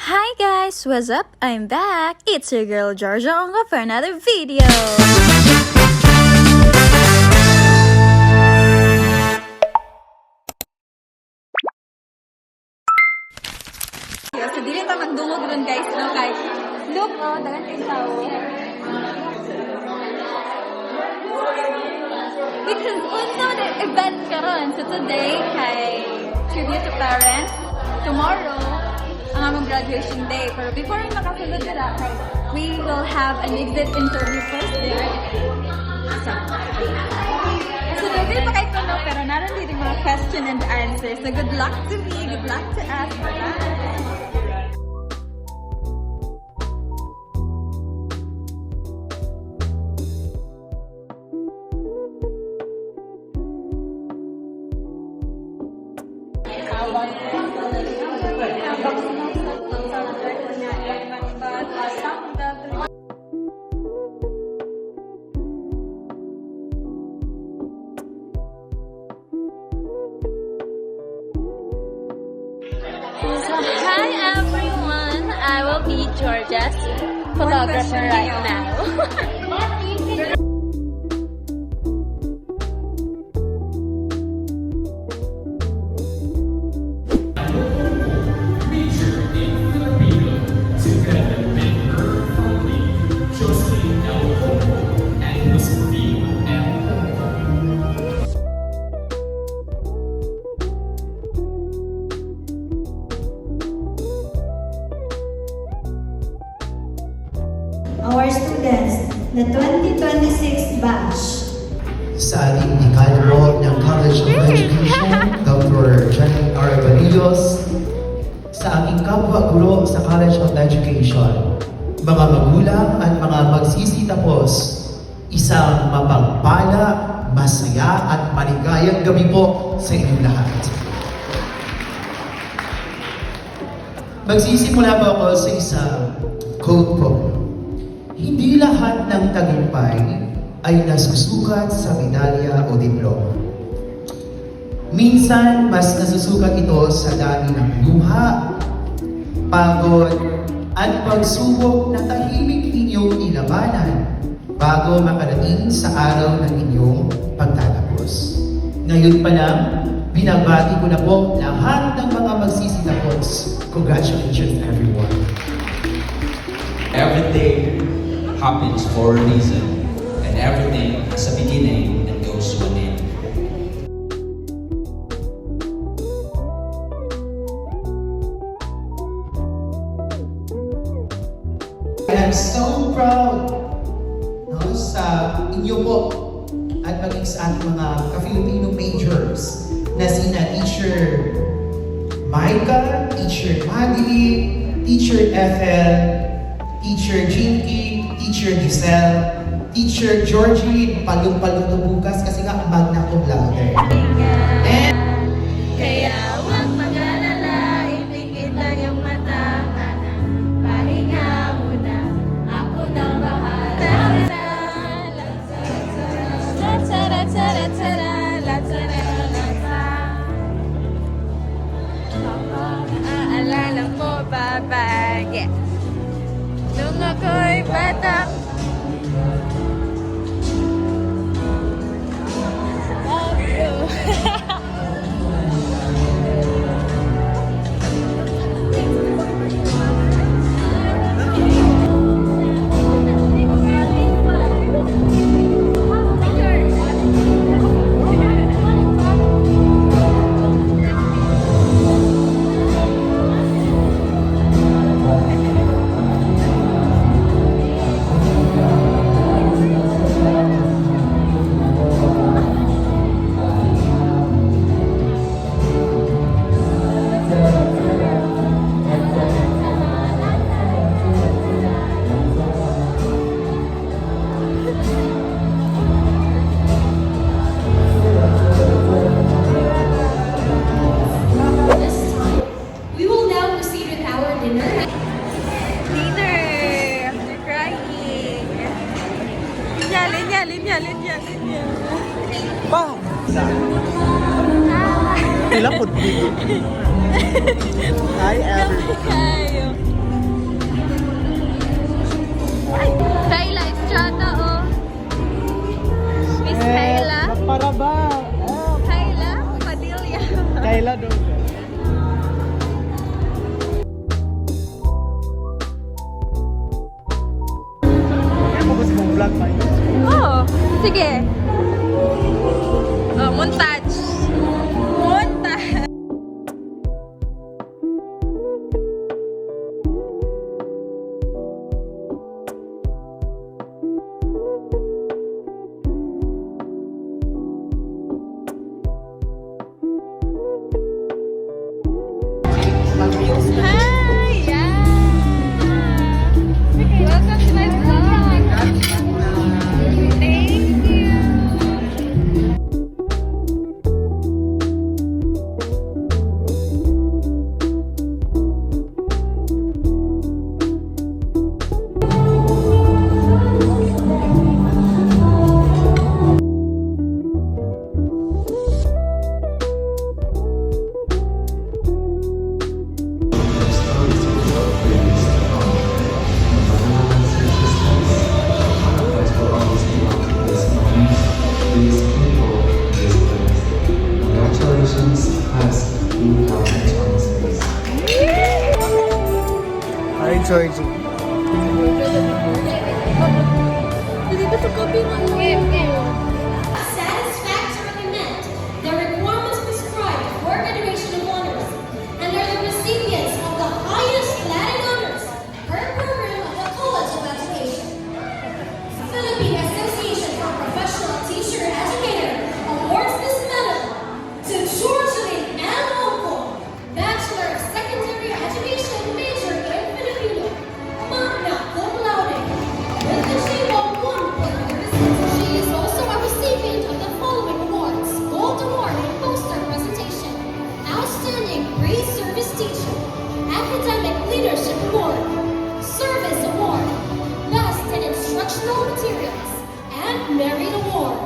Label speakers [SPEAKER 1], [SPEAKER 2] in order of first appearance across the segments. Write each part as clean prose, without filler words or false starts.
[SPEAKER 1] Hi guys, what's up? I'm back. It's your girl Georgia Onga for another video. So dili ta magdungog ron guys, no kay look oh, dagan kay tao. Because unsa the event karon. So today kay tribute to parents. Tomorrow ang among graduation day. Pero before makasulod dira, we will have an exit interview first there. So dili pa kay kuno pero naran dito mga question and answers. So good luck to me, good luck to us. Bye. Hi everyone, I will be Georgia's photographer right now.
[SPEAKER 2] Our students, the 2026 batch.
[SPEAKER 3] Sa ating dekanmo ng College of Education, Dr. Jenny R. Banillos, sa aking kapwa-guro sa College of Education, mga magulang at mga magsisitapos, isang mapagpala, masaya at maligayang gabi po sa inyong lahat. Magsisimula po ako sa isang quote po. Hindi lahat ng tagumpay ay nasusukat sa medalya o diploma. Minsan, mas nasusukat ito sa dami ng luha, pagod, at pagsubok na tahimik inyong ilabanan bago makarating sa araw ng inyong pagtatapos. Ngayon pa lang, binabati ko na po lahat ng mga magsisitapos. Congratulations, everyone.
[SPEAKER 4] Everything happens for a reason, and everything has a beginning and goes to an end.
[SPEAKER 3] I'm so proud sa inyo po at maging sa ating mga ka-Filipino majors na sina Teacher Micah, Teacher Madeline, Teacher Ethel, Teacher Jinky, Teacher Giselle, Teacher Georgie, palong-palong to bukas kasi nga magna cum laude. And
[SPEAKER 5] Kaya huwag mag-alala, ipikit lang yung mata, pahinga muna, ako nang bahala.
[SPEAKER 1] Aalala mo ba nung ako'y bata?
[SPEAKER 2] We will now proceed with our dinner.
[SPEAKER 1] Dinner! After crying! Linya!
[SPEAKER 6] Pa! Pila po. Hi, everyone.
[SPEAKER 1] Kayo. Sige. Oh, montage. Montage. Hi! Yeah! Welcome to my vlog! Thank you!
[SPEAKER 6] Congratulations, class 2026.
[SPEAKER 7] Hi, Georgie.
[SPEAKER 2] Satisfactorily met the requirements prescribed for graduation of honors and are the recipients of the highest Latin honors per program of the College of Education. Philippine Association for Professional Teacher Educator awards this medal to Georgeline M. Ocon, Bachelor of Secondary Education major in Filipino, magna cum laude. With the shape of 1.36, she is also a recipient of the following awards: Gold Award in Poster Presentation, Outstanding Pre-Service Teacher, Academic Leadership Award, Service Award, Best in Instructional Materials, and Merit Award.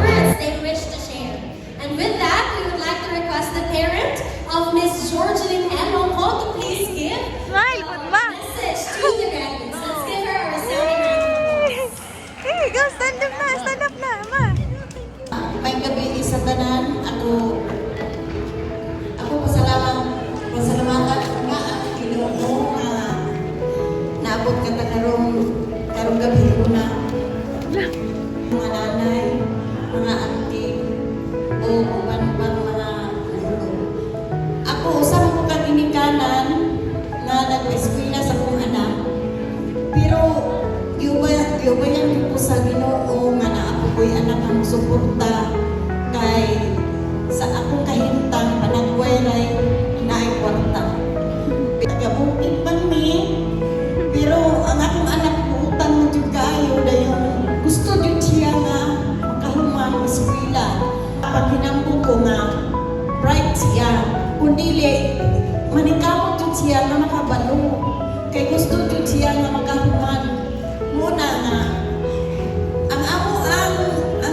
[SPEAKER 2] Words they wish to share. And with that, we would like to request the parent of Miss Georgeline M. Ocon to please give
[SPEAKER 1] Smile,
[SPEAKER 2] a
[SPEAKER 1] good ba?
[SPEAKER 2] message to the graduates. Let's give her a resounding round.
[SPEAKER 1] Hey, go, stand up na, ma.
[SPEAKER 8] May gabi sa tanan, ako pasalamatan nga ang Ginoo nga naabot ka ta karong gabi ko na mga nanay, mga auntie o uban mga lolo. Ako usap ko ka ginikanan na nag-eskwela sa kong anak. Pero yubayan ko sa Ginoo nga na ako ko'y anak ang suporta kay sa akong kahintang panagway na ay kwarta. Tagabukid pa mi, pero ang akong anak utang mo dyan kayo dayon gusto dyan siya nga makahuman sa eskwela. Pag hinampo ko nga bright siya, kundili manikamot dyan siya nga makabalo. Kay gusto dyan siya nga makahuman. Muna nga, ang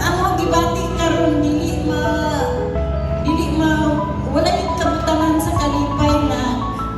[SPEAKER 8] amo gibati karon dili ma wala yung kabutanan sa kalipay na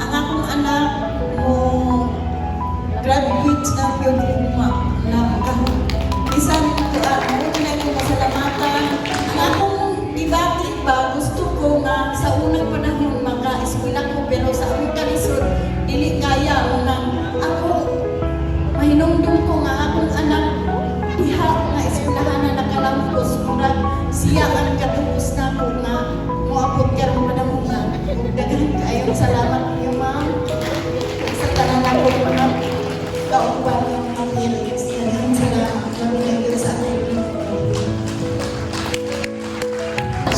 [SPEAKER 8] ang akong anak mo graduate na yun na makahon. Bisan ko mo na yung masalamatan. Ang akong gibati ba gusto ko nga sa unang panahon maka-eskwela ko pero sa among kalisod dili kaya unang ako mahinumdum ko nga akong anak diha nga eskwelahan na nakalampos murag siya ang nagkatapos na ko nga moabot karong panahon nga daghan kayong salamat niyo ma'am sa tanan ako mga kauban ng mga daghan salamat kami sa atin.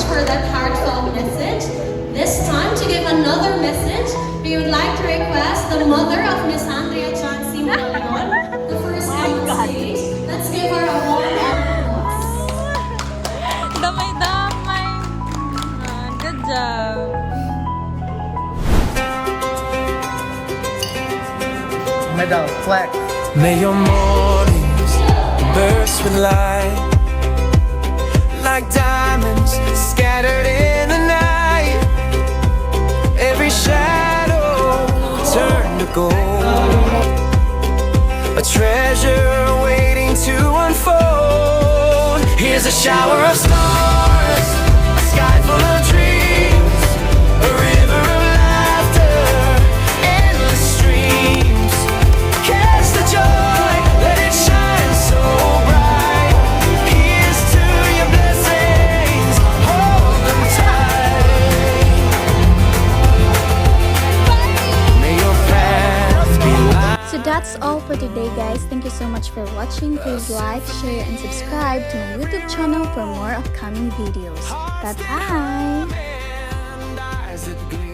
[SPEAKER 2] For that heartfelt message. This time, to give another message, we would like to request the mother of Miss Andrea Chancy Malayon, the first on stage. Let's give her a warm round of applause.
[SPEAKER 1] Damay. Good job.
[SPEAKER 7] Medal, flex.
[SPEAKER 9] May your mornings burst with light
[SPEAKER 7] like diamonds scattered in the night. Every shadow turned to gold, a treasure waiting to unfold. Here's a shower of stars, a sky full of dreams, a river of laughter, endless streams. Catch the joy, let it shine so bright. Here's to your blessings, hold them tight. May your path be light.
[SPEAKER 5] So that's all for today, guys. Thank you so much for watching. Please like, share, and subscribe to my YouTube channel for more upcoming videos. Bye-bye!
[SPEAKER 7] And eyes that gleam.